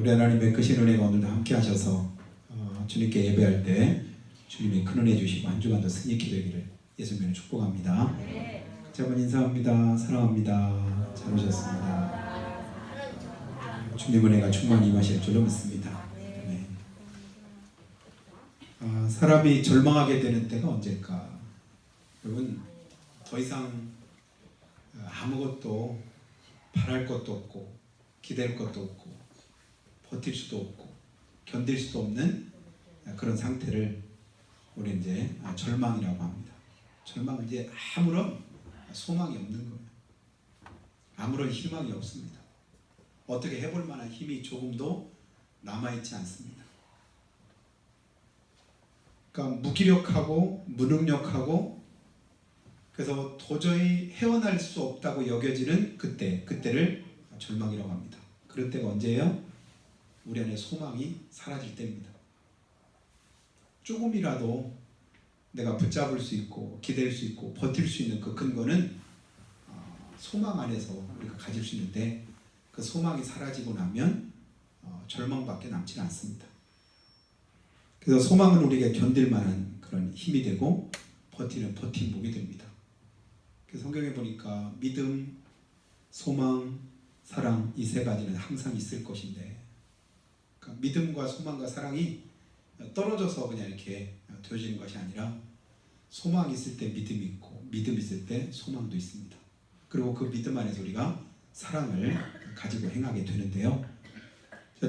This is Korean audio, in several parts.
우리 하나님의 크신 은혜가 오늘도 함께 하셔서 주님께 예배할 때 주님의 큰 은혜 주시고 한 주간도 승리케 되기를 예수님을 축복합니다. 같이 한번 인사합니다. 사랑합니다. 잘 오셨습니다. 주님 은혜가 충만히 임하실 줄로 믿습니다. 네. 사람이 절망하게 되는 때가 언제일까? 여러분, 더 이상 아무것도 바랄 것도 없고 기댈 것도 없고 버틸 수도 없고 견딜 수도 없는 그런 상태를 우리 이제 절망이라고 합니다. 절망은 이제 아무런 소망이 없는 거예요. 아무런 희망이 없습니다. 어떻게 해볼 만한 힘이 조금도 남아있지 않습니다. 그러니까 무기력하고 무능력하고 그래서 도저히 헤어날 수 없다고 여겨지는 그때를 절망이라고 합니다. 그럴 때가 언제예요? 우리 안에 소망이 사라질 때입니다. 조금이라도 내가 붙잡을 수 있고 기댈 수 있고 버틸 수 있는 그 근거는 소망 안에서 우리가 가질 수 있는데 그 소망이 사라지고 나면 절망밖에 남지 않습니다. 그래서 소망은 우리에게 견딜 만한 그런 힘이 되고 버티는 버팀목이 됩니다. 그래서 성경에 보니까 믿음, 소망, 사랑 이 세 가지는 항상 있을 것인데 그러니까 믿음과 소망과 사랑이 떨어져서 그냥 이렇게 되어지는 것이 아니라 소망이 있을 때 믿음이 있고 믿음이 있을 때 소망도 있습니다. 그리고 그 믿음 안에서 우리가 사랑을 가지고 행하게 되는데요.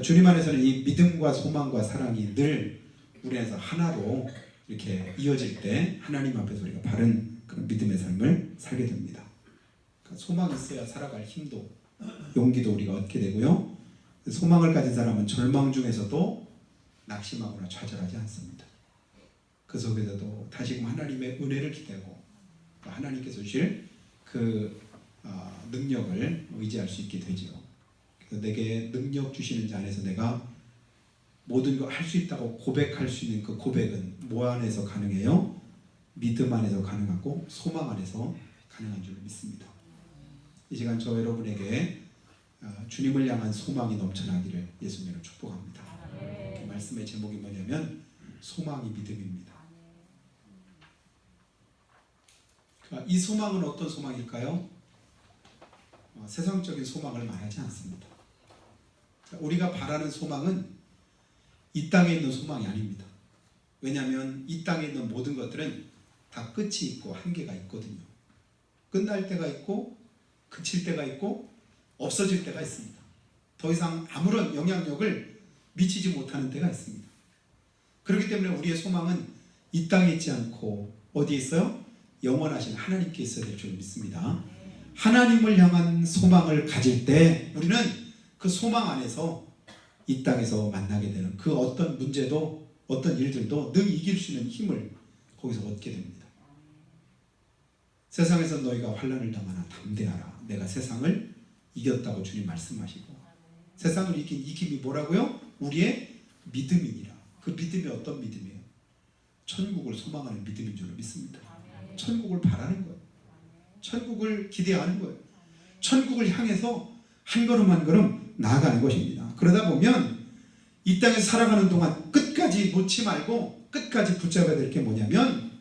주님 안에서는 이 믿음과 소망과 사랑이 늘 우리 안에서 하나로 이렇게 이어질 때 하나님 앞에서 우리가 바른 그런 믿음의 삶을 살게 됩니다. 그러니까 소망이 있어야 살아갈 힘도 용기도 우리가 얻게 되고요. 소망을 가진 사람은 절망 중에서도 낙심하거나 좌절하지 않습니다. 그 속에서도 다시금 하나님의 은혜를 기대고 하나님께서 주실 그 능력을 의지할 수 있게 되죠. 그래서 내게 능력 주시는 자 안에서 내가 모든 걸 할 수 있다고 고백할 수 있는 그 고백은 뭐 안에서 가능해요? 믿음 안에서 가능하고 소망 안에서 가능한 줄 믿습니다. 이 시간 저 여러분에게 주님을 향한 소망이 넘쳐나기를 예수님으로 축복합니다. 말씀의 제목이 뭐냐면 소망이 믿음입니다. 이 소망은 어떤 소망일까요? 세상적인 소망을 말하지 않습니다. 우리가 바라는 소망은 이 땅에 있는 소망이 아닙니다. 왜냐하면 이 땅에 있는 모든 것들은 다 끝이 있고 한계가 있거든요. 끝날 때가 있고 그칠 때가 있고 없어질 때가 있습니다. 더 이상 아무런 영향력을 미치지 못하는 때가 있습니다. 그렇기 때문에 우리의 소망은 이 땅에 있지 않고 어디에 있어요? 영원하신 하나님께 있어야 될 줄 믿습니다. 하나님을 향한 소망을 가질 때 우리는 그 소망 안에서 이 땅에서 만나게 되는 그 어떤 문제도 어떤 일들도 늘 이길 수 있는 힘을 거기서 얻게 됩니다. 세상에서 너희가 환난을 당하나 담대하라. 내가 세상을 이겼다고 주님 말씀하시고 세상을 이긴 이 힘이 뭐라고요? 우리의 믿음이니라. 그 믿음이 어떤 믿음이에요? 천국을 소망하는 믿음인 줄로 믿습니다. 천국을 바라는 거예요. 천국을 기대하는 거예요. 천국을 향해서 한 걸음 한 걸음 나아가는 것입니다. 그러다 보면 이 땅에 살아가는 동안 끝까지 놓지 말고 끝까지 붙잡아야 될 게 뭐냐면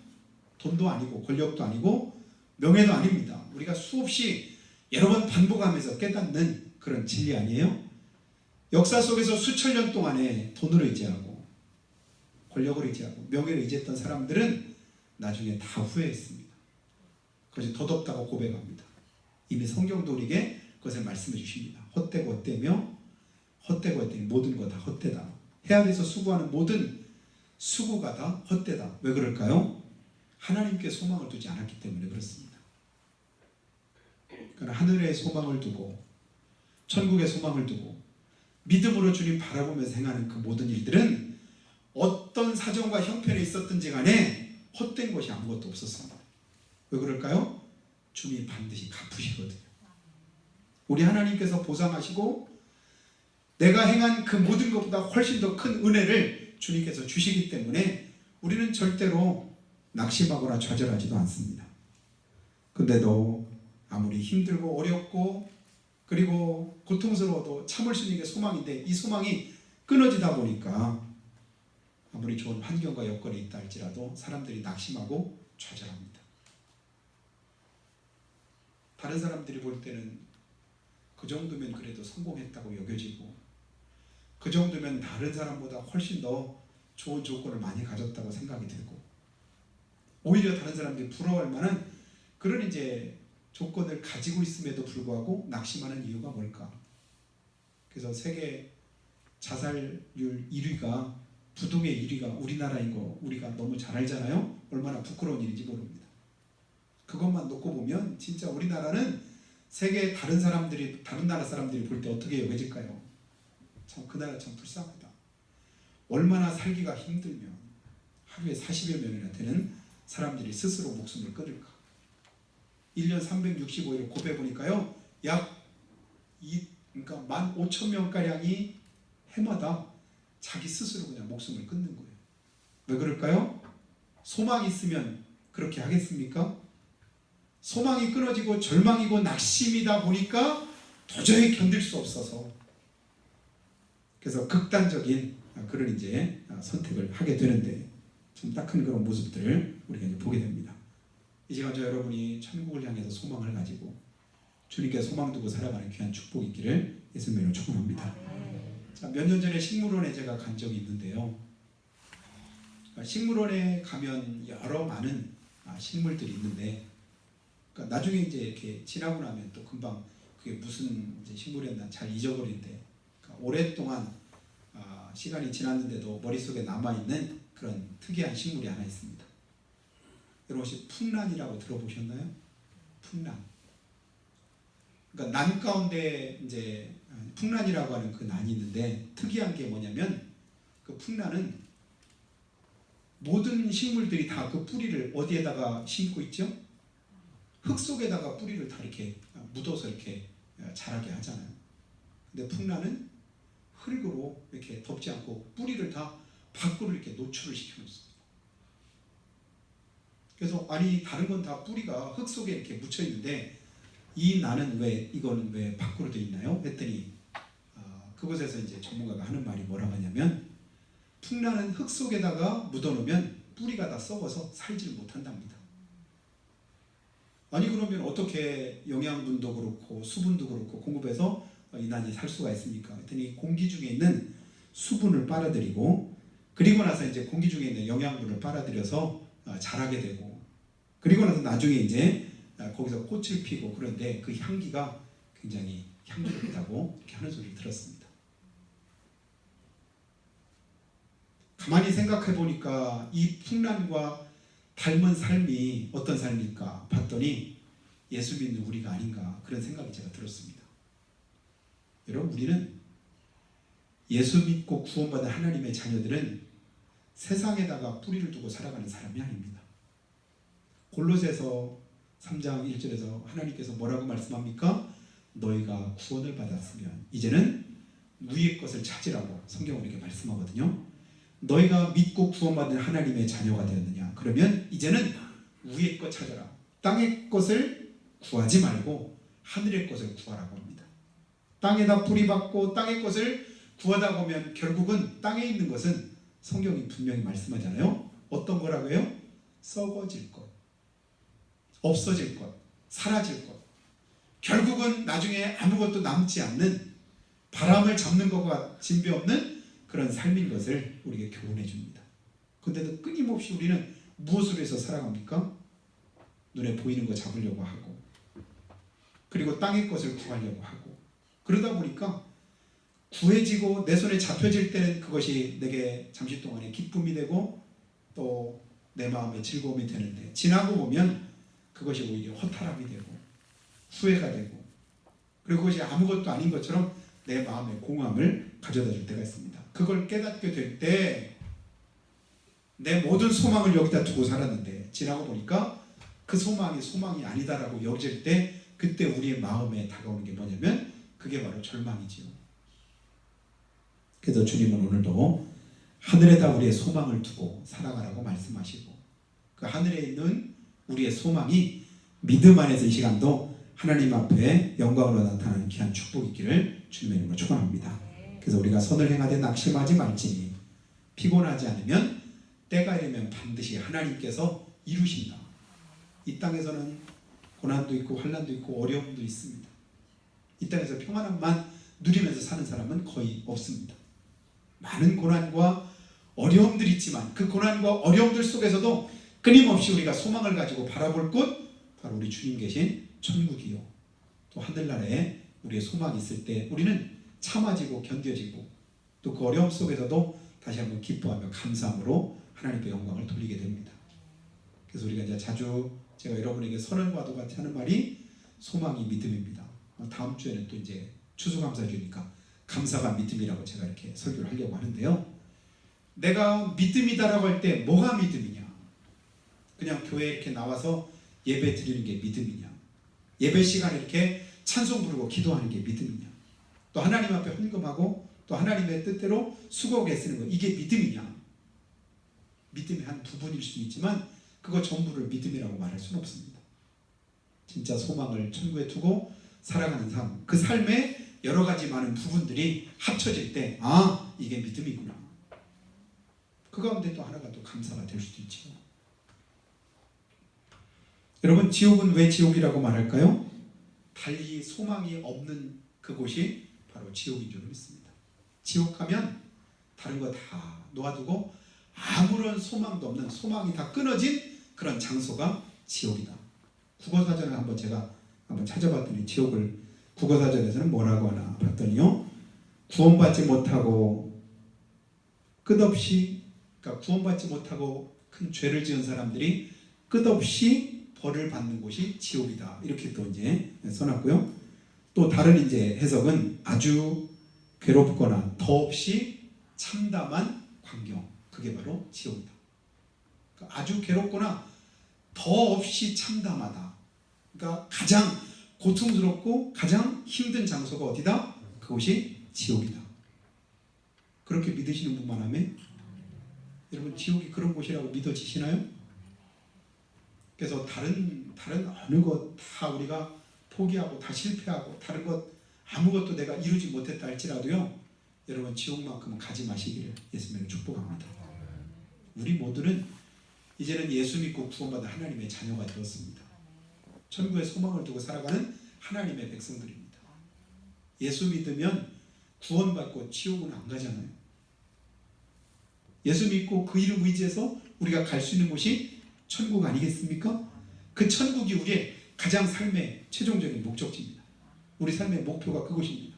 돈도 아니고 권력도 아니고 명예도 아닙니다. 우리가 수없이 여러 번 반복하면서 깨닫는 그런 진리 아니에요? 역사 속에서 수천 년 동안에 돈을 의지하고 권력을 의지하고 명예를 의지했던 사람들은 나중에 다 후회했습니다. 그것이 더덥다고 고백합니다. 이미 성경도 우리에게 그것을 말씀해 주십니다. 헛되고 헛되며 헛되고 헛되니 모든 거 다 헛되다. 해안에서 수고하는 모든 수고가 다 헛되다. 왜 그럴까요? 하나님께 소망을 두지 않았기 때문에 그렇습니다. 그러니까 하늘에 소망을 두고 천국에 소망을 두고 믿음으로 주님 바라보면서 행하는 그 모든 일들은 어떤 사정과 형편에 있었든지 간에 헛된 것이 아무것도 없었습니다. 왜 그럴까요? 주님이 반드시 갚으시거든요. 우리 하나님께서 보상하시고 내가 행한 그 모든 것보다 훨씬 더 큰 은혜를 주님께서 주시기 때문에 우리는 절대로 낙심하거나 좌절하지도 않습니다. 근데도 아무리 힘들고 어렵고 그리고 고통스러워도 참을 수 있는 게 소망인데 이 소망이 끊어지다 보니까 아무리 좋은 환경과 여건이 있다 할지라도 사람들이 낙심하고 좌절합니다. 다른 사람들이 볼 때는 그 정도면 그래도 성공했다고 여겨지고 그 정도면 다른 사람보다 훨씬 더 좋은 조건을 많이 가졌다고 생각이 되고 오히려 다른 사람들이 부러워할 만한 그런 이제 조건을 가지고 있음에도 불구하고 낙심하는 이유가 뭘까? 그래서 세계 자살률 1위가 부동의 1위가 우리나라인 거 우리가 너무 잘 알잖아요. 얼마나 부끄러운 일인지 모릅니다. 그것만 놓고 보면 진짜 우리나라는 세계 다른 나라 사람들이 볼 때 어떻게 여겨질까요? 참 그 나라 참 불쌍하다. 얼마나 살기가 힘들면 하루에 40여 명이나 되는 사람들이 스스로 목숨을 끊을까? 1년 365일 곱해보니까요. 그러니까 15,000명가량이 해마다 자기 스스로 그냥 목숨을 끊는 거예요. 왜 그럴까요? 소망이 있으면 그렇게 하겠습니까? 소망이 끊어지고 절망이고 낙심이다 보니까 도저히 견딜 수 없어서 그래서 극단적인 그런 이제 선택을 하게 되는데 좀 딱한 그런 모습들을 우리가 이제 보게 됩니다. 이 시간 저 여러분이 천국을 향해서 소망을 가지고 주님께 소망 두고 살아가는 귀한 축복이 있기를 예수님으로 축원합니다. 자, 몇 년 전에 식물원에 제가 간 적이 있는데요. 식물원에 가면 여러 많은 식물들이 있는데 그러니까 나중에 이제 이렇게 지나고 나면 또 금방 그게 무슨 이제 식물이었나 잘 잊어버리는데 그러니까 오랫동안 시간이 지났는데도 머릿속에 남아있는 그런 특이한 식물이 하나 있습니다. 여러분 혹시 풍란이라고 들어보셨나요? 풍란. 그러니까 난 가운데 이제 풍란이라고 하는 그 난이 있는데 특이한 게 뭐냐면 그 풍란은 모든 식물들이 다 그 뿌리를 어디에다가 심고 있죠? 흙 속에다가 뿌리를 다 이렇게 묻어서 이렇게 자라게 하잖아요. 근데 풍란은 흙으로 이렇게 덮지 않고 뿌리를 다 밖으로 이렇게 노출을 시켜놓습니다. 그래서 아니 다른 건 다 뿌리가 흙 속에 이렇게 묻혀 있는데 이 나는 이거는 왜 밖으로 돼 있나요? 했더니 그곳에서 이제 전문가가 하는 말이 뭐라고 하냐면 풍란은 흙 속에다가 묻어놓으면 뿌리가 다 썩어서 살지를 못한답니다. 아니 그러면 어떻게 영양분도 그렇고 수분도 그렇고 공급해서 이 난이 살 수가 있습니까? 했더니 공기 중에 있는 수분을 빨아들이고 그리고 나서 이제 공기 중에 있는 영양분을 빨아들여서 자라게 되고 그리고 나서 나중에 이제 거기서 꽃을 피고 그런데 그 향기가 굉장히 향기롭다고 이렇게 하는 소리를 들었습니다. 가만히 생각해 보니까 이 풍란과 닮은 삶이 어떤 삶일까 봤더니 예수 믿는 우리가 아닌가 그런 생각이 제가 들었습니다. 여러분 우리는 예수 믿고 구원받은 하나님의 자녀들은 세상에다가 뿌리를 두고 살아가는 사람이 아닙니다. 골로새서 3장 1절에서 하나님께서 뭐라고 말씀합니까? 너희가 구원을 받았으면 이제는 위의 것을 찾으라고 성경은 이렇게 말씀하거든요. 너희가 믿고 구원받은 하나님의 자녀가 되었느냐? 그러면 이제는 위의 것 찾아라. 땅의 것을 구하지 말고 하늘의 것을 구하라고 합니다. 땅에다 뿌리박고 땅의 것을 구하다 보면 결국은 땅에 있는 것은 성경이 분명히 말씀하잖아요. 어떤 거라고요? 썩어질 것, 없어질 것, 사라질 것. 결국은 나중에 아무것도 남지 않는 바람을 잡는 것과 진배 없는 그런 삶인 것을 우리에게 교훈해 줍니다. 그런데도 끊임없이 우리는 무엇으로 해서 살아갑니까? 눈에 보이는 거 잡으려고 하고 그리고 땅의 것을 구하려고 하고 그러다 보니까 구해지고 내 손에 잡혀질 때는 그것이 내게 잠시 동안의 기쁨이 되고 또 내 마음의 즐거움이 되는데 지나고 보면 그것이 오히려 허탈함이 되고 후회가 되고 그리고 그것이 아무것도 아닌 것처럼 내 마음의 공허함을 가져다 줄 때가 있습니다. 그걸 깨닫게 될 때 내 모든 소망을 여기다 두고 살았는데 지나고 보니까 그 소망이 아니다라고 여겨질 때 그때 우리의 마음에 다가오는 게 뭐냐면 그게 바로 절망이지요. 그래서 주님은 오늘도 하늘에다 우리의 소망을 두고 살아가라고 말씀하시고 그 하늘에 있는 우리의 소망이 믿음 안에서 이 시간도 하나님 앞에 영광으로 나타나는 귀한 축복이 있기를 주님의 이름으로 축원합니다. 그래서 우리가 선을 행하되 낙심하지 말지니 피곤하지 않으면 때가 이르면 반드시 하나님께서 이루신다. 이 땅에서는 고난도 있고 환난도 있고 어려움도 있습니다. 이 땅에서 평안함만 누리면서 사는 사람은 거의 없습니다. 많은 고난과 어려움들이 있지만 그 고난과 어려움들 속에서도 끊임없이 우리가 소망을 가지고 바라볼 곳 바로 우리 주님 계신 천국이요. 또 하늘나라에 우리의 소망이 있을 때 우리는 참아지고 견뎌지고 또 그 어려움 속에서도 다시 한번 기뻐하며 감사함으로 하나님께 영광을 돌리게 됩니다. 그래서 우리가 이제 자주 제가 여러분에게 선언과도 같이 하는 말이 소망이 믿음입니다. 다음 주에는 또 이제 추수감사주니까 감사가 믿음이라고 제가 이렇게 설교를 하려고 하는데요. 내가 믿음이다라고 할 때 뭐가 믿음이냐? 그냥 교회에 이렇게 나와서 예배 드리는 게 믿음이냐? 예배 시간에 이렇게 찬송 부르고 기도하는 게 믿음이냐? 또 하나님 앞에 헌금하고 또 하나님의 뜻대로 수고하게 쓰는 거 이게 믿음이냐? 믿음이 한 부분일 수 있지만 그거 전부를 믿음이라고 말할 수는 없습니다. 진짜 소망을 천국에 두고 살아가는 삶, 그 삶의 여러 가지 많은 부분들이 합쳐질 때 아, 이게 믿음이구나. 그 가운데 또 하나가 또 감사가 될 수도 있죠. 여러분, 지옥은 왜 지옥이라고 말할까요? 달리 소망이 없는 그곳이 바로 지옥인 줄 믿습니다. 지옥 가면 다른 거 다 놓아두고 아무런 소망도 없는, 소망이 다 끊어진 그런 장소가 지옥이다. 국어사전을 제가 한번 찾아봤더니 지옥을 국어사전에서는 뭐라고 하나 봤더니요, 구원받지 못하고 끝없이, 그러니까 구원받지 못하고 큰 죄를 지은 사람들이 끝없이 벌을 받는 곳이 지옥이다. 이렇게 또 이제 써놨고요. 또 다른 이제 해석은 아주 괴롭거나 더없이 참담한 광경, 그게 바로 지옥이다. 그러니까 아주 괴롭거나 더없이 참담하다. 그러니까 가장 고통스럽고 가장 힘든 장소가 어디다? 그곳이 지옥이다. 그렇게 믿으시는 분만 하면 여러분, 지옥이 그런 곳이라고 믿어지시나요? 그래서 다른 어느 것 다 우리가 포기하고 다 실패하고 다른 것 아무것도 내가 이루지 못했다 할지라도요, 여러분 지옥만큼은 가지 마시기를 예수님을 축복합니다. 우리 모두는 이제는 예수 믿고 구원받은 하나님의 자녀가 되었습니다. 천국의 소망을 두고 살아가는 하나님의 백성들입니다. 예수 믿으면 구원받고 지옥은 안 가잖아요. 예수 믿고 그 이름 의지해서 우리가 갈 수 있는 곳이 천국 아니겠습니까? 그 천국이 우리의 가장 삶의 최종적인 목적지입니다. 우리 삶의 목표가 그곳입니다.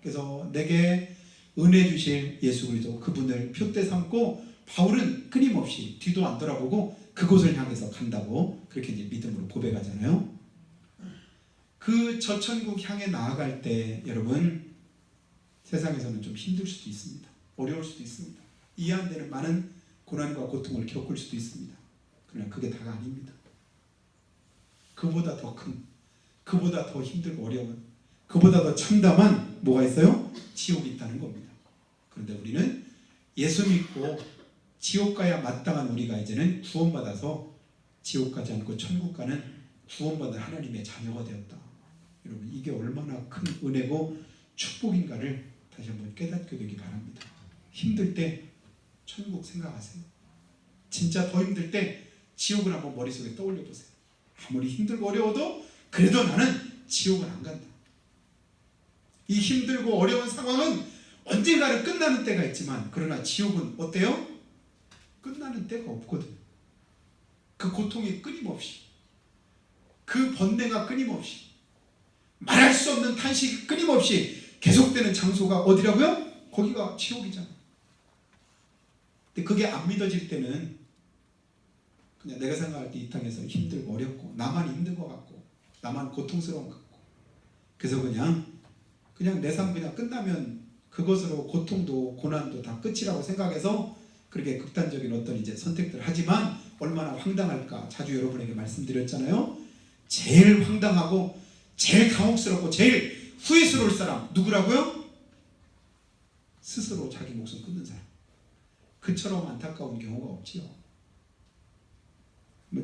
그래서 내게 은혜 주실 예수 그리스도 그분을 표대 삼고 바울은 끊임없이 뒤도 안 돌아보고 그곳을 향해서 간다고 그렇게 이제 믿음으로 고백하잖아요. 그 저 천국 향해 나아갈 때 여러분, 세상에서는 좀 힘들 수도 있습니다. 어려울 수도 있습니다. 이해 안 되는 많은 고난과 고통을 겪을 수도 있습니다. 그러나 그게 다가 아닙니다. 그보다 더 큰, 그보다 더 힘들고 어려운, 그보다 더 참담한 뭐가 있어요? 지옥이 있다는 겁니다. 그런데 우리는 예수 믿고 지옥 가야 마땅한 우리가 이제는 구원받아서 지옥 가지 않고 천국 가는 구원받은 하나님의 자녀가 되었다. 여러분, 이게 얼마나 큰 은혜고 축복인가를 다시 한번 깨닫게 되기 바랍니다. 힘들 때 천국 생각하세요. 진짜 더 힘들 때 지옥을 한번 머릿속에 떠올려 보세요. 아무리 힘들고 어려워도 그래도 나는 지옥은 안 간다. 이 힘들고 어려운 상황은 언젠가는 끝나는 때가 있지만, 그러나 지옥은 어때요? 끝나는 때가 없거든. 그 고통이 끊임없이, 그 번뇌가 끊임없이, 말할 수 없는 탄식이 끊임없이 계속되는 장소가 어디라고요? 거기가 지옥이잖아. 근데 그게 안 믿어질 때는 그냥 내가 생각할 때 이 땅에서 힘들고 어렵고 나만 힘든 것 같고 나만 고통스러운 것 같고, 그래서 그냥 내 삶 그냥 끝나면 그것으로 고통도 고난도 다 끝이라고 생각해서 그렇게 극단적인 어떤 이제 선택들을 하지만 얼마나 황당할까. 자주 여러분에게 말씀드렸잖아요. 제일 황당하고 제일 당혹스럽고 제일 후회스러울 사람 누구라고요? 스스로 자기 목숨 끊는 사람. 그처럼 안타까운 경우가 없지요.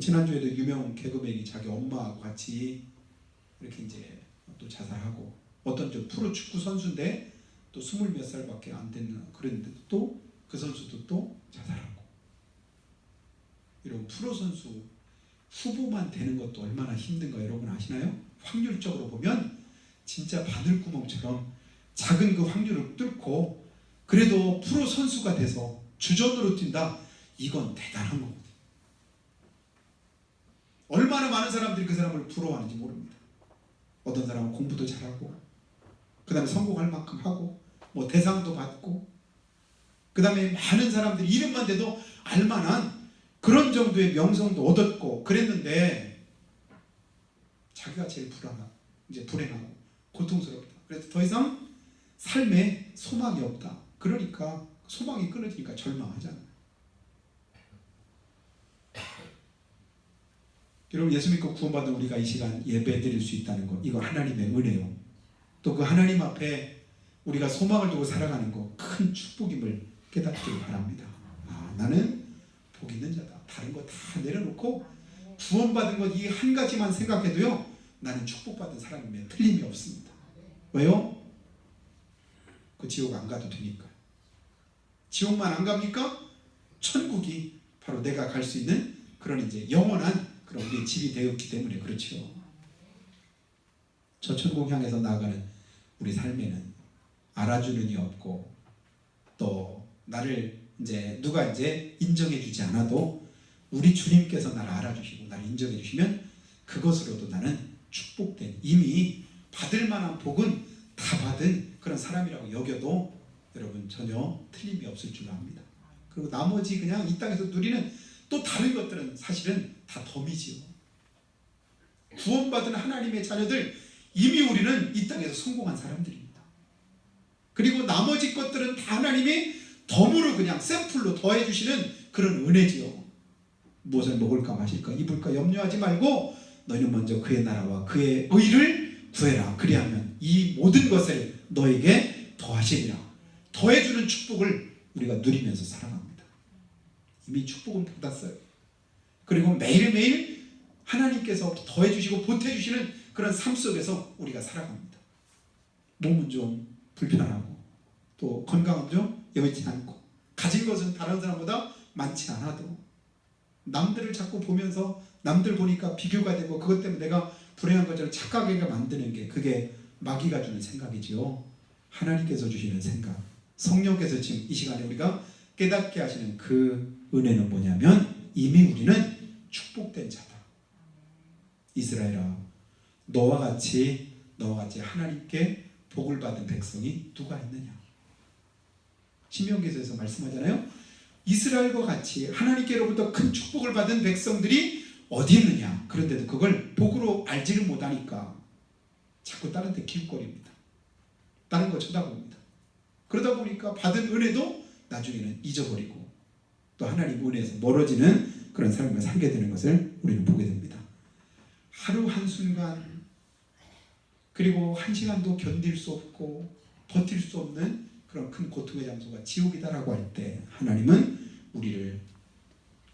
지난주에도 유명 개그맨이 자기 엄마하고 같이 이렇게 이제 또 자살하고, 어떤 저 프로 축구 선수인데 또 20몇 살밖에 안 되는 그랬는데도 또 그 선수도 또 자살하고. 이런 프로 선수 후보만 되는 것도 얼마나 힘든가 여러분 아시나요? 확률적으로 보면 진짜 바늘구멍처럼 작은 그 확률을 뚫고 그래도 프로 선수가 돼서 주전으로 뛴다. 이건 대단한 거거든요. 얼마나 많은 사람들이 그 사람을 부러워하는지 모릅니다. 어떤 사람은 공부도 잘하고, 그 다음에 성공할 만큼 하고, 뭐 대상도 받고, 그 다음에 많은 사람들이 이름만 대도 알만한 그런 정도의 명성도 얻었고 그랬는데 자기가 제일 불행하고 고통스럽다. 그래서 더 이상 삶에 소망이 없다. 그러니까 소망이 끊어지니까 절망하잖아요. 여러분, 예수 믿고 구원받은 우리가 이 시간 예배 드릴 수 있다는 것, 이거 하나님의 은혜요. 또 그 하나님 앞에 우리가 소망을 두고 살아가는 거 큰 축복임을 깨닫기를 바랍니다. 나는 복 있는 자다. 다른 거 다 내려놓고 구원받은 것 이 한 가지만 생각해도요, 나는 축복받은 사람임에 틀림이 없습니다. 왜요? 그 지옥 안 가도 되니까. 지옥만 안 갑니까? 천국이 바로 내가 갈 수 있는 그런 이제 영원한 그런 우리의 집이 되었기 때문에 그렇죠. 저 천국 향해서 나아가는 우리 삶에는 알아주는 이 없고, 또 나를 이제 누가 이제 인정해 주지 않아도 우리 주님께서 나를 알아주시고 나를 인정해 주시면 그것으로도 나는 축복된, 이미 받을 만한 복은 다 받은 그런 사람이라고 여겨도 여러분 전혀 틀림이 없을 줄 압니다. 그리고 나머지 그냥 이 땅에서 누리는 또 다른 것들은 사실은 다 덤이지요. 구원받은 하나님의 자녀들, 이미 우리는 이 땅에서 성공한 사람들입니다. 그리고 나머지 것들은 다 하나님이 덤으로 그냥 샘플로 더해주시는 그런 은혜지요. 무엇을 먹을까 마실까 입을까 염려하지 말고 너희는 먼저 그의 나라와 그의 의를 구해라. 그리하면 이 모든 것을 너에게 더하시리라. 더해주는 축복을 우리가 누리면서 살아갑니다. 이미 축복은 받았어요. 그리고 매일매일 하나님께서 더해주시고 보태주시는 그런 삶 속에서 우리가 살아갑니다. 몸은 좀 불편하고 또 건강은 좀 여의치 않고 가진 것은 다른 사람보다 많지 않아도 남들을 자꾸 보면서 남들 보니까 비교가 되고 그것 때문에 내가 불행한 것처럼 착각하게 만드는 게 그게 마귀가 주는 생각이지요. 하나님께서 주시는 생각, 성령께서 지금 이 시간에 우리가 깨닫게 하시는 그 은혜는 뭐냐면 이미 우리는 축복된 자다. 이스라엘아, 너와 같이 하나님께 복을 받은 백성이 누가 있느냐. 신명기서에서 말씀하잖아요. 이스라엘과 같이 하나님께로부터 큰 축복을 받은 백성들이 어디 있느냐. 그런데도 그걸 복으로 알지를 못하니까 자꾸 다른 데 기웃거립니다. 다른 거 쳐다봅니다. 그러다 보니까 받은 은혜도 나중에는 잊어버리고 또 하나님 은혜에서 멀어지는 그런 삶을 살게 되는 것을 우리는 보게 됩니다. 하루 한순간 그리고 한 시간도 견딜 수 없고 버틸 수 없는 그런 큰 고통의 장소가 지옥이다라고 할 때 하나님은 우리를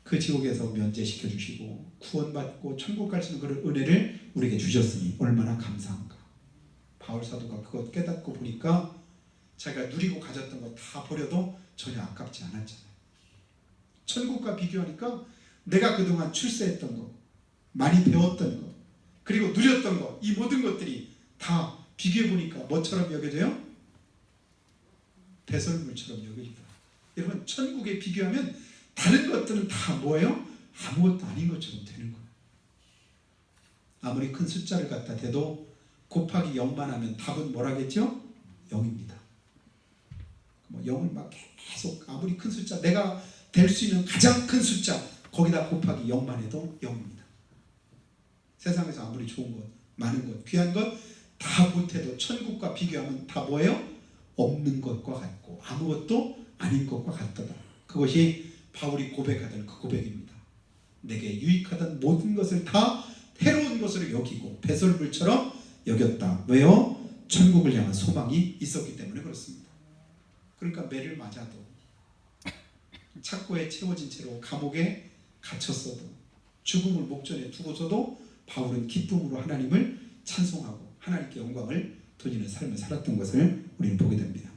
그 지옥에서 면제시켜 주시고 구원받고 천국 갈 수 있는 그런 은혜를 우리에게 주셨으니 얼마나 감사한가. 바울 사도가 그것 깨닫고 보니까 자기가 누리고 가졌던 거 다 버려도 전혀 아깝지 않았잖아요. 천국과 비교하니까 내가 그동안 출세했던 거, 많이 배웠던 거, 그리고 누렸던 거, 이 모든 것들이 다 비교해 보니까 뭐처럼 여겨져요? 배설물처럼 여겨지더라. 여러분, 천국에 비교하면 다른 것들은 다 뭐예요? 아무것도 아닌 것처럼 되는 거예요. 아무리 큰 숫자를 갖다 대도 곱하기 0만 하면 답은 뭐라겠죠? 0입니다. 뭐 0을 막 계속 아무리 큰 숫자, 내가 될 수 있는 가장 큰 숫자 거기다 곱하기 0만 해도 0입니다. 세상에서 아무리 좋은 것, 많은 것, 귀한 것 다 보태도 천국과 비교하면 다 뭐예요? 없는 것과 같고 아무것도 아닌 것과 같다. 그것이 바울이 고백하던 그 고백입니다. 내게 유익하던 모든 것을 다 해로운 것으로 여기고 배설물처럼 여겼다. 왜요? 천국을 향한 소망이 있었기 때문에 그렇습니다. 그러니까 매를 맞아도 착고에 채워진 채로 감옥에 갇혔어도 죽음을 목전에 두고서도 바울은 기쁨으로 하나님을 찬송하고 하나님께 영광을 돌리는 삶을 살았던 것을 우리는 보게 됩니다.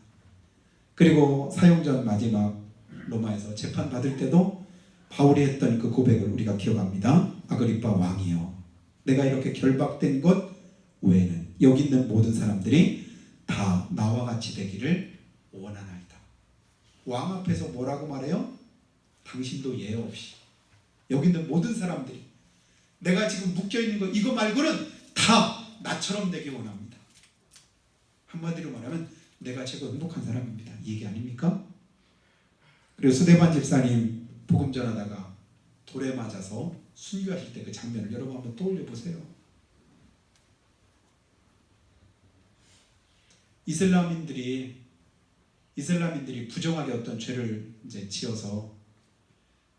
그리고 사형전 마지막 로마에서 재판 받을 때도 바울이 했던 그 고백을 우리가 기억합니다. 아그리빠 왕이여, 내가 이렇게 결박된 것 외에는 여기 있는 모든 사람들이 다 나와 같이 되기를 원하나이다. 왕 앞에서 뭐라고 말해요? 당신도 예외 없이 여기 있는 모든 사람들이 내가 지금 묶여있는 거 이거 말고는 다 나처럼 되길 원합니다. 한마디로 말하면 내가 최고 행복한 사람입니다. 이 얘기 아닙니까? 그리고 스데반 집사님 복음 전하다가 돌에 맞아서 순교하실 때 그 장면을 여러분 한번 떠올려 보세요. 이슬람인들이 부정하게 어떤 죄를 이제 지어서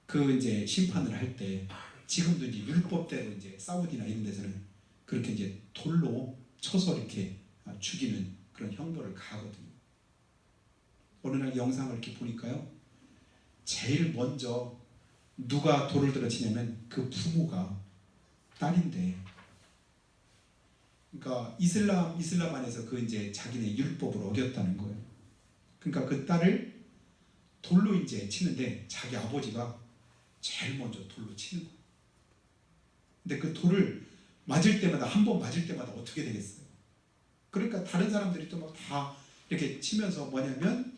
그 이제 심판을 할 때 지금도 이제 율법대로 이제 사우디나 이런 데서는 그렇게 이제 돌로 쳐서 이렇게 죽이는 그런 형벌을 가하거든요. 어느 날 영상을 이렇게 보니까요, 제일 먼저 누가 돌을 들어치냐면 그 부모가 딸인데, 그러니까 이슬람 안에서 그 이제 자기네 율법을 어겼다는 거예요. 그러니까 그 딸을 돌로 이제 치는데 자기 아버지가 제일 먼저 돌로 치는 거예요. 근데 그 돌을 맞을 때마다 한 번 맞을 때마다 어떻게 되겠어요? 그러니까 다른 사람들이 또 막 다 이렇게 치면서 뭐냐면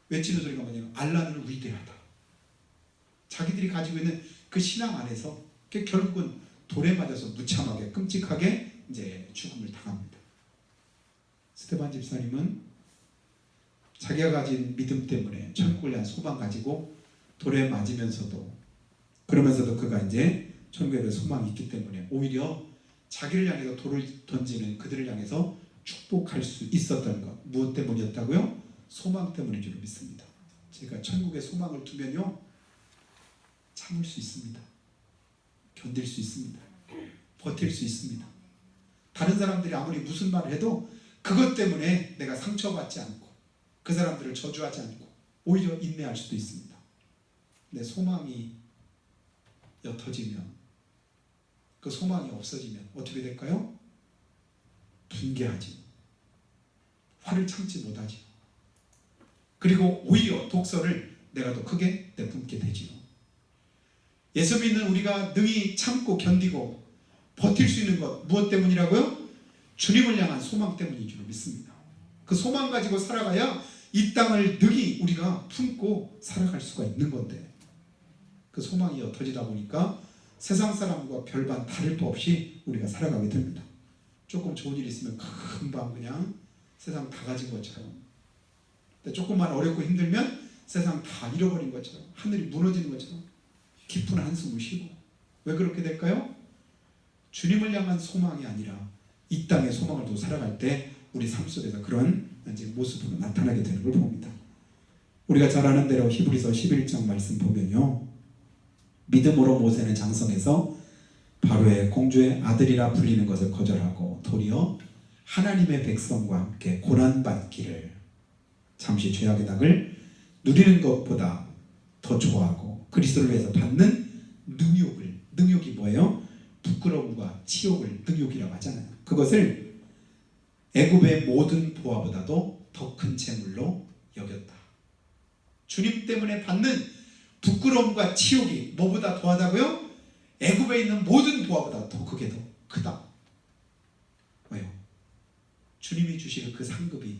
외치는 소리가 뭐냐면 알라는 위대하다. 자기들이 가지고 있는 그 신앙 안에서 결국은 돌에 맞아서 무참하게 끔찍하게 이제 죽음을 당합니다. 스데반 집사님은 자기가 가진 믿음 때문에 천국을 향한 소망 가지고 돌에 맞으면서도 그러면서도 그가 이제 천국에 대한 소망이 있기 때문에 오히려 자기를 향해서 돌을 던지는 그들을 향해서 축복할 수 있었던 것, 무엇 때문이었다고요? 소망 때문인 줄 믿습니다. 제가 천국에 소망을 두면요, 참을 수 있습니다. 견딜 수 있습니다. 버틸 수 있습니다. 다른 사람들이 아무리 무슨 말을 해도 그것 때문에 내가 상처받지 않고 그 사람들을 저주하지 않고 오히려 인내할 수도 있습니다. 내 소망이 옅어지면, 그 소망이 없어지면 어떻게 될까요? 분개하지, 화를 참지 못하지, 그리고 오히려 독서를 내가 더 크게 내뿜게 되지요. 예수 믿는 우리가 능히 참고 견디고 버틸 수 있는 것 무엇 때문이라고요? 주님을 향한 소망 때문인 줄 믿습니다. 그 소망 가지고 살아가야 이 땅을 능히 우리가 품고 살아갈 수가 있는 건데, 그 소망이 옅어지다 보니까 세상 사람과 별반 다를 바 없이 우리가 살아가게 됩니다. 조금 좋은 일 있으면 금방 그냥 세상 다 가진 것처럼, 조금만 어렵고 힘들면 세상 다 잃어버린 것처럼, 하늘이 무너지는 것처럼 깊은 한숨을 쉬고. 왜 그렇게 될까요? 주님을 향한 소망이 아니라 이 땅의 소망을 두고 살아갈 때 우리 삶 속에서 그런 이제 모습으로 나타나게 되는 걸 봅니다. 우리가 잘 아는 대로 히브리서 11장 말씀 보면요, 믿음으로 모세는 장성해서 바로의 공주의 아들이라 불리는 것을 거절하고 도리어 하나님의 백성과 함께 고난받기를, 잠시 죄악의 낙을 누리는 것보다 더 좋아하고 그리스도를 위해서 받는 능욕이 뭐예요? 부끄러움과 치욕을 능욕이라고 하잖아요. 그것을 애굽의 모든 보화보다도 더 큰 재물로 여겼다. 주님 때문에 받는 부끄러움과 치욕이 뭐보다 더하다고요? 애굽에 있는 모든 보화보다 더 그게 더 크다. 왜요? 주님이 주실 그 상급이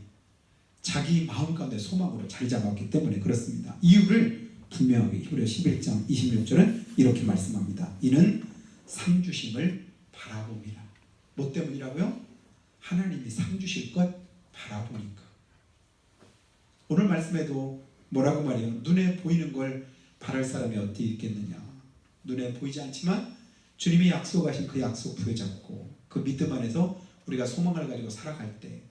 자기 마음 가운데 소망으로 자리 잡았기 때문에 그렇습니다. 이유를 분명하게 히브리서 11장 26절은 이렇게 말씀합니다. 이는 상 주심을 바라봅니다. 뭐 때문이라고요? 하나님이 상 주실 것 바라보니까. 오늘 말씀에도 뭐라고 말해요? 눈에 보이는 걸 바랄 사람이 어디 있겠느냐. 눈에 보이지 않지만 주님이 약속하신 그 약속 부여잡고 그 믿음 안에서 우리가 소망을 가지고 살아갈 때,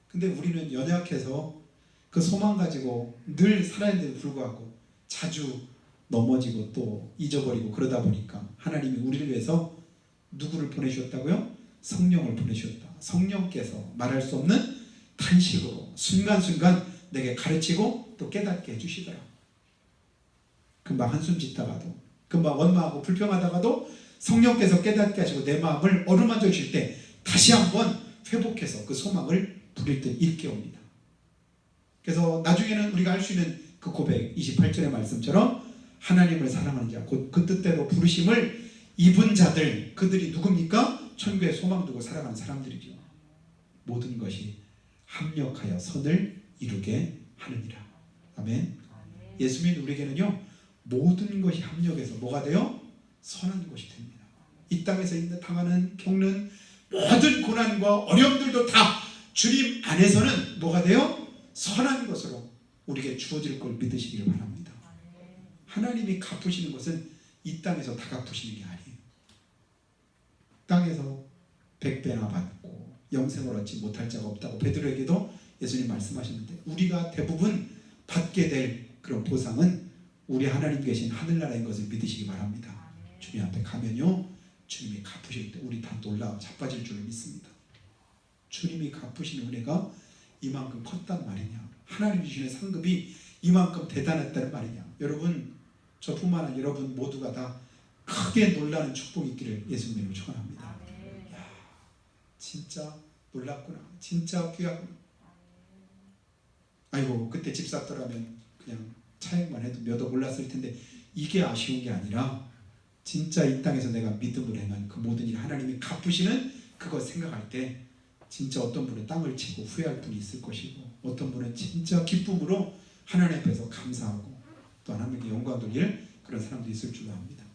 근데 우리는 연약해서 그 소망 가지고 늘 살아야 되는데 불구하고 자주 넘어지고 또 잊어버리고 그러다 보니까 하나님이 우리를 위해서 누구를 보내주셨다고요? 성령을 보내주셨다. 성령께서 말할 수 없는 탄식으로 순간순간 내게 가르치고 또 깨닫게 해주시더라. 금방 한숨 짓다가도, 금방 원망하고 불평하다가도 성령께서 깨닫게 하시고 내 마음을 어루만져 주실 때 다시 한번 회복해서 그 소망을 부릴 때 일깨웁니다. 그래서 나중에는 우리가 할 수 있는 그 고백 28절의 말씀처럼 하나님을 사랑하는 자 곧 그 뜻대로 부르심을 입은 자들, 그들이 누굽니까? 천국에 소망 두고 살아가는 사람들이죠. 모든 것이 합력하여 선을 이루게 하느니라. 아멘. 예수 믿는 우리에게는요 모든 것이 합력해서 뭐가 돼요? 선한 것이 됩니다. 이 땅에서 당하는 겪는 모든 고난과 어려움들도 다 주님 안에서는 뭐가 돼요? 선한 것으로 우리에게 주어질 걸 믿으시기를 바랍니다. 하나님이 갚으시는 것은 이 땅에서 다 갚으시는 게 아니에요. 땅에서 100배나 받고 영생을 얻지 못할 자가 없다고 베드로에게도 예수님 말씀하셨는데, 우리가 대부분 받게 될 그런 보상은 우리 하나님 계신 하늘나라인 것을 믿으시기 바랍니다. 주님 앞에 가면요 주님이 갚으실 때 우리 다 놀라 자빠질 줄을 믿습니다. 주님이 갚으시는 은혜가 이만큼 컸단 말이냐, 하나님 주시는 상급이 이만큼 대단했다는 말이냐. 여러분, 저뿐만 아니라 여러분 모두가 다 크게 놀라는 축복이 있기를 예수님으로 축원합니다. 야, 진짜 놀랍구나, 진짜 귀하구나. 아이고 그때 집 샀더라면 그냥 차액만 해도 몇 억 올랐을 텐데, 이게 아쉬운 게 아니라 진짜 이 땅에서 내가 믿음을 행한 그 모든 일 하나님이 갚으시는 그거 생각할 때 진짜 어떤 분은 땅을 치고 후회할 분이 있을 것이고, 어떤 분은 진짜 기쁨으로 하나님 앞에서 감사하고 또 하나님께 영광 돌릴 그런 사람도 있을 줄로 압니다.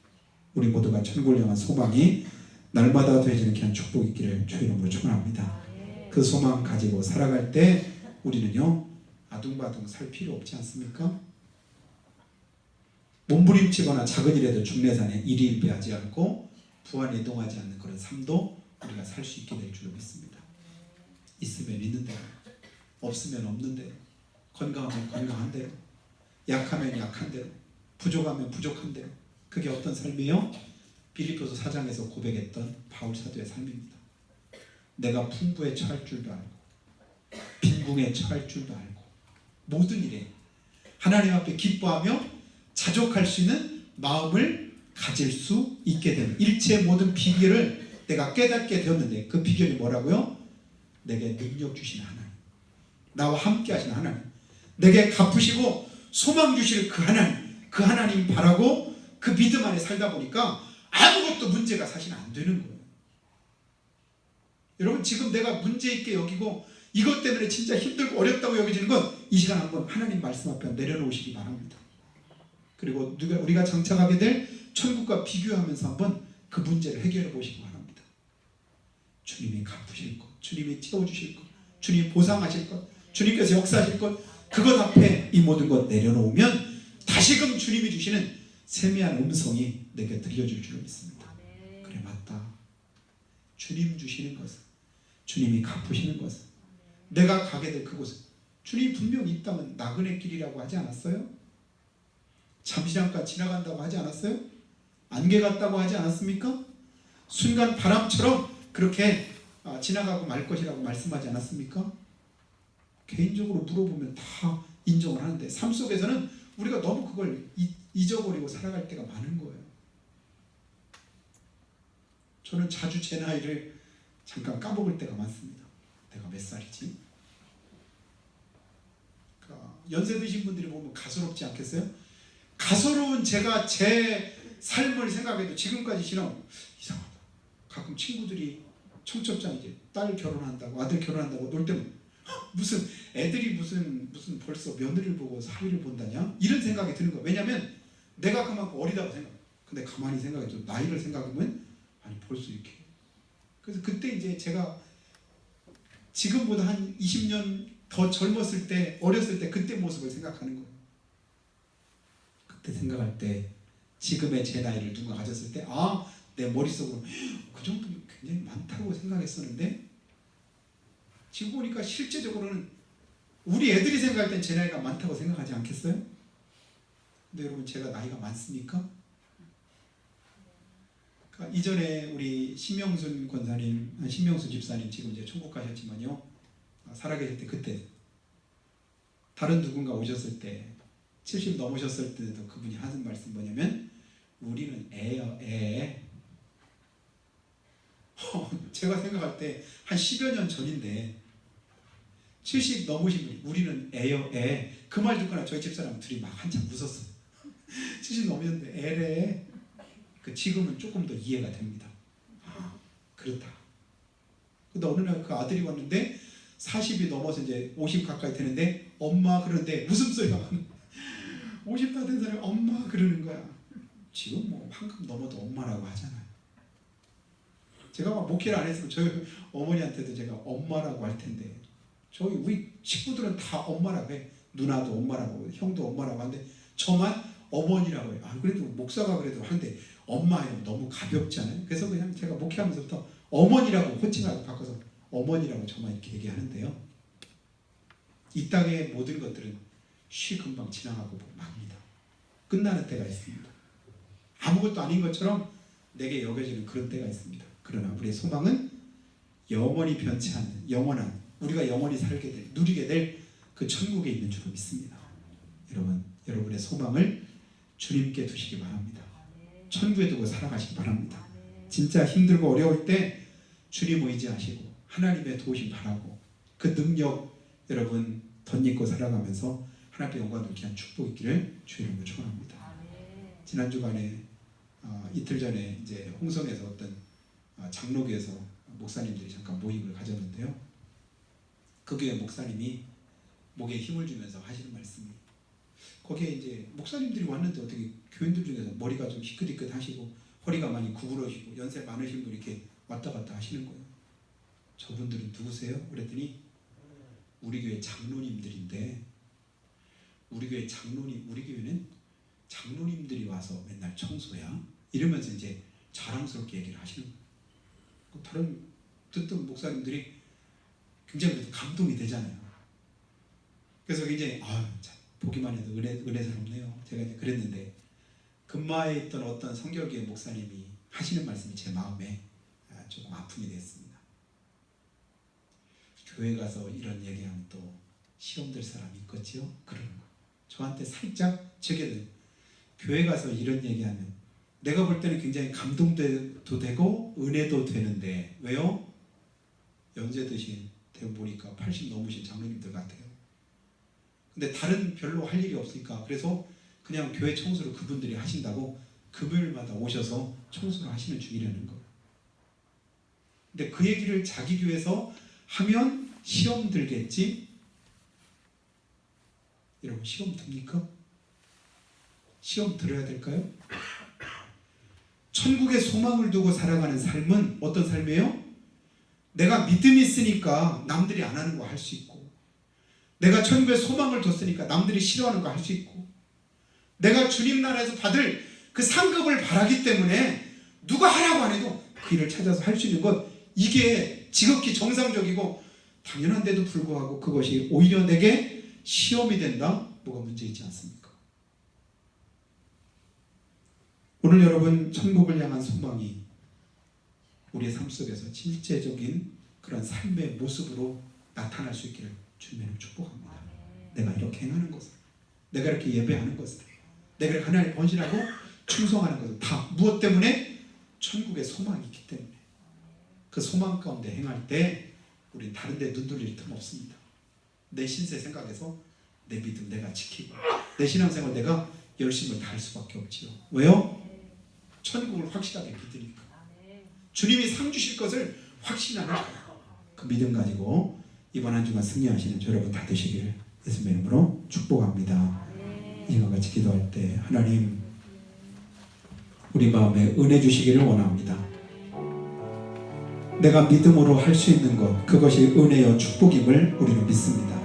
우리 모두가 천국을 향한 소망이 날마다 더해지는 귀한 축복이 있기를 주의 이름으로 축원합니다. 그 소망 가지고 살아갈 때 우리는요 아둥바둥 살 필요 없지 않습니까? 몸부림치거나 작은 일에도 중내산에 일희일비하지 않고 부안이동하지 않는 그런 삶도 우리가 살 수 있게 될 줄로 믿습니다. 있으면 있는 대로, 없으면 없는 대로, 건강하면 건강한 대로, 약하면 약한 대로, 부족하면 부족한 대로. 그게 어떤 삶이에요? 빌립보서 4장에서 고백했던 바울 사도의 삶입니다. 내가 풍부에 처할 줄도 알고 빈궁에 처할 줄도 알고 모든 일에 하나님 앞에 기뻐하며 자족할 수 있는 마음을 가질 수 있게 되는 일체의 모든 비결을 내가 깨닫게 되었는데, 그 비결이 뭐라고요? 내게 능력 주시는 하나님, 나와 함께 하시는 하나님, 내게 갚으시고 소망 주실 그 하나님 바라고 그 믿음 안에 살다 보니까 아무것도 문제가 사실 안 되는 거예요. 여러분, 지금 내가 문제 있게 여기고 이것 때문에 진짜 힘들고 어렵다고 여겨지는 건 이 시간 한번 하나님 말씀 앞에 내려놓으시기 바랍니다. 그리고 우리가 장착하게 될 천국과 비교하면서 한번 그 문제를 해결해 보시기 바랍니다. 주님이 갚으실 것, 주님이 채워주실 것, 주님이 보상하실 것, 주님께서 역사하실 것, 그것 앞에 이 모든 것 내려놓으면 다시금 주님이 주시는 세미한 음성이 내게 들려줄 줄 믿습니다. 그래, 맞다. 주님 주시는 것은, 주님이 갚으시는 것은, 내가 가게 될 그곳은 주님이 분명히 이 땅은 나그네 길이라고 하지 않았어요? 잠시 잠깐 지나간다고 하지 않았어요? 안개 같다고 하지 않았습니까? 순간 바람처럼 그렇게 지나가고 말 것이라고 말씀하지 않았습니까? 개인적으로 물어보면 다 인정을 하는데, 삶 속에서는 우리가 너무 그걸 잊어버리고 살아갈 때가 많은 거예요. 저는 자주 제 나이를 잠깐 까먹을 때가 많습니다. 내가 몇 살이지? 연세 드신 분들이 보면 가소롭지 않겠어요? 가소로운 제가 제 삶을 생각해도 지금까지 지나면 이상하다. 가끔 친구들이 청첩장 이제 딸 결혼한다고, 아들 결혼한다고 놀 때면 무슨 애들이 무슨 벌써 며느리를 보고 사위를 본다냐? 이런 생각이 드는 거예요. 왜냐하면 내가 그만큼 어리다고 생각해요. 근데 가만히 생각해도 나이를 생각하면 아니 벌써 이렇게. 그래서 그때 이제 제가 지금보다 한 20년 더 젊었을 때, 어렸을 때 그때 모습을 생각하는 거예요. 그때 생각할 때 지금의 제 나이를 누가 가졌을 때 내 머릿속으로 그 정도면 굉장히 많다고 생각했었는데, 지금 보니까 실제적으로는 우리 애들이 생각할 땐 제 나이가 많다고 생각하지 않겠어요? 근데 여러분, 제가 나이가 많습니까? 그러니까 이전에 우리 심영순 권사님, 심영순 집사님 지금 이제 천국 가셨지만요, 살아계실 때 그때 다른 누군가 오셨을 때 70 넘으셨을 때도 그분이 하는 말씀 뭐냐면, 우리는 애예요, 애. 제가 생각할 때 한 10여 년 전인데 70 넘으신 분이 우리는 애요 애. 그 말 듣거나 저희 집사람 둘이 막 한참 웃었어요. 70 넘었는데 애래. 지금은 조금 더 이해가 됩니다. 그렇다. 근데 어느 날 그 아들이 왔는데 40이 넘어서 이제 50 가까이 되는데 엄마 그러는데 웃음소리가 50 다 된 사람이 엄마 그러는 거야. 지금 뭐 한급 넘어도 엄마라고 하잖아요. 제가 막 목회를 안 했으면 저희 어머니한테도 제가 엄마라고 할 텐데 우리 식구들은 다 엄마라고 해. 누나도 엄마라고 형도 엄마라고 하는데 저만 어머니라고 해요. 그래도 목사가 그래도 하는데 엄마 이러면 너무 가볍잖아요. 그래서 그냥 제가 목회하면서부터 어머니라고 호칭하고 바꿔서 어머니라고 저만 이렇게 얘기하는데요. 이 땅의 모든 것들은 쉬 금방 지나가고 맙니다. 끝나는 때가 있습니다. 아무것도 아닌 것처럼 내게 여겨지는 그런 때가 있습니다. 그러나 우리의 소망은 영원히 변치 않는 영원한 우리가 영원히 살게 될 누리게 될 그 천국에 있는 줄로 믿습니다. 여러분, 여러분의 소망을 주님께 두시기 바랍니다. 천국에 두고 살아가시기 바랍니다. 진짜 힘들고 어려울 때 주님 의지하시고 하나님의 도우심 바라고 그 능력 여러분 덧입고 살아가면서 하나님의 영광을 누리게 한 축복이 있기를 주의 이름으로 축원합니다. 지난 주간에 이틀 전에 이제 홍성에서 어떤 장로교에서 목사님들이 잠깐 모임을 가졌는데요. 그 교회 목사님이 목에 힘을 주면서 하시는 말씀이 거기에 이제 목사님들이 왔는데 어떻게 교인들 중에서 머리가 좀 희끗희끗 하시고 허리가 많이 구부러지고 연세 많으신 분이 이렇게 왔다 갔다 하시는 거예요. 저분들은 누구세요? 그랬더니 우리 교회 장로님들인데 우리 교회는 장로님들이 와서 맨날 청소야 이러면서 이제 자랑스럽게 얘기를 하시는 거예요. 다른 듣던 목사님들이 굉장히 감동이 되잖아요. 그래서 굉장히 보기만 해도 은혜스럽네요. 제가 이제 그랬는데 근마에 있던 어떤 성결교회 목사님이 하시는 말씀이 제 마음에 조금 아픔이 됐습니다. 교회 가서 이런 얘기하면 또 시험될 사람이 있겠지요? 그러는 거. 저한테 살짝 제게는 교회 가서 이런 얘기하면 내가 볼 때는 굉장히 감동도 되고 은혜도 되는데 왜요? 연세 드신 대부분 보니까 80 넘으신 장로님들 같아요. 근데 다른 별로 할 일이 없으니까 그래서 그냥 교회 청소를 그분들이 하신다고 금요일마다 오셔서 청소를 하시는 중이라는 거예요. 근데 그 얘기를 자기 교회에서 하면 시험 들겠지? 여러분 시험 듭니까? 시험 들어야 될까요? 천국의 소망을 두고 살아가는 삶은 어떤 삶이에요? 내가 믿음이 있으니까 남들이 안 하는 거 할 수 있고 내가 천국에 소망을 뒀으니까 남들이 싫어하는 거 할 수 있고 내가 주님 나라에서 받을 그 상급을 바라기 때문에 누가 하라고 안 해도 그 일을 찾아서 할 수 있는 것 이게 지극히 정상적이고 당연한데도 불구하고 그것이 오히려 내게 시험이 된다? 뭐가 문제 있지 않습니까? 오늘 여러분 천국을 향한 소망이 우리의 삶 속에서 실제적인 그런 삶의 모습으로 나타날 수 있기를 주님을 축복합니다. 내가 이렇게 행하는 것을 내가 이렇게 예배하는 것을 내가 이렇게 하나님을 번신하고 충성하는 것을 다 무엇 때문에? 천국의 소망이 있기 때문에 그 소망 가운데 행할 때 우리는 다른 데 눈 돌릴 틈 없습니다. 내 신세 생각에서 내 믿음 내가 지키고 내 신앙생활 내가 열심을 다할 수밖에 없지요. 왜요? 천국을 확실하게 믿으니까 주님이 상 주실 것을 확신하니까 그 믿음 가지고 이번 한 주간 승리하시는 여러분 다 되시기를 예수님의 이름으로 축복합니다. 이와 같이 기도할 때 하나님 우리 마음에 은혜 주시기를 원합니다. 내가 믿음으로 할 수 있는 것 그것이 은혜여 축복임을 우리는 믿습니다.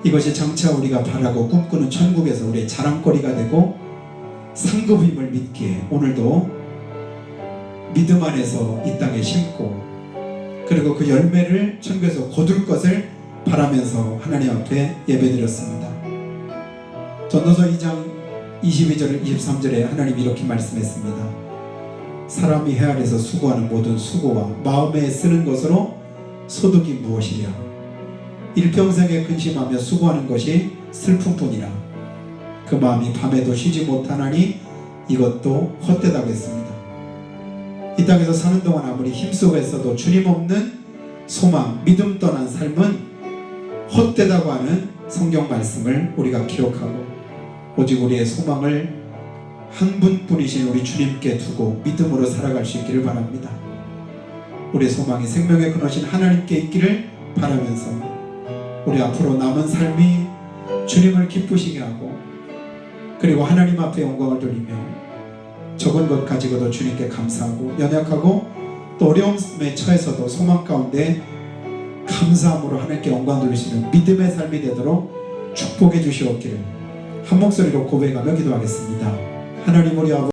이것이 장차 우리가 바라고 꿈꾸는 천국에서 우리의 자랑거리가 되고 상급임을 믿기에 오늘도 믿음 안에서 이 땅에 심고 그리고 그 열매를 천국에서 거둘 것을 바라면서 하나님 앞에 예배드렸습니다. 전도서 2장 22절 23절에 하나님이 이렇게 말씀했습니다. 사람이 해 아래서 수고하는 모든 수고와 마음에 쓰는 것으로 소득이 무엇이랴. 일평생에 근심하며 수고하는 것이 슬픔뿐이라. 그 마음이 밤에도 쉬지 못하나니 이것도 헛되다고 했습니다. 이 땅에서 사는 동안 아무리 힘쓰고있어도 주님 없는 소망, 믿음 떠난 삶은 헛되다고 하는 성경 말씀을 우리가 기억하고 오직 우리의 소망을 한 분뿐이신 우리 주님께 두고 믿음으로 살아갈 수 있기를 바랍니다. 우리의 소망이 생명의 근원이신 하나님께 있기를 바라면서 우리 앞으로 남은 삶이 주님을 기쁘시게 하고 그리고 하나님 앞에 영광을 돌리며 적은 것 가지고도 주님께 감사하고 연약하고 또 어려움에 처해서도 소망 가운데 감사함으로 하나님께 영광 돌리시는 믿음의 삶이 되도록 축복해 주시옵기를 한 목소리로 고백하며 기도하겠습니다. 하나님 우리 아버지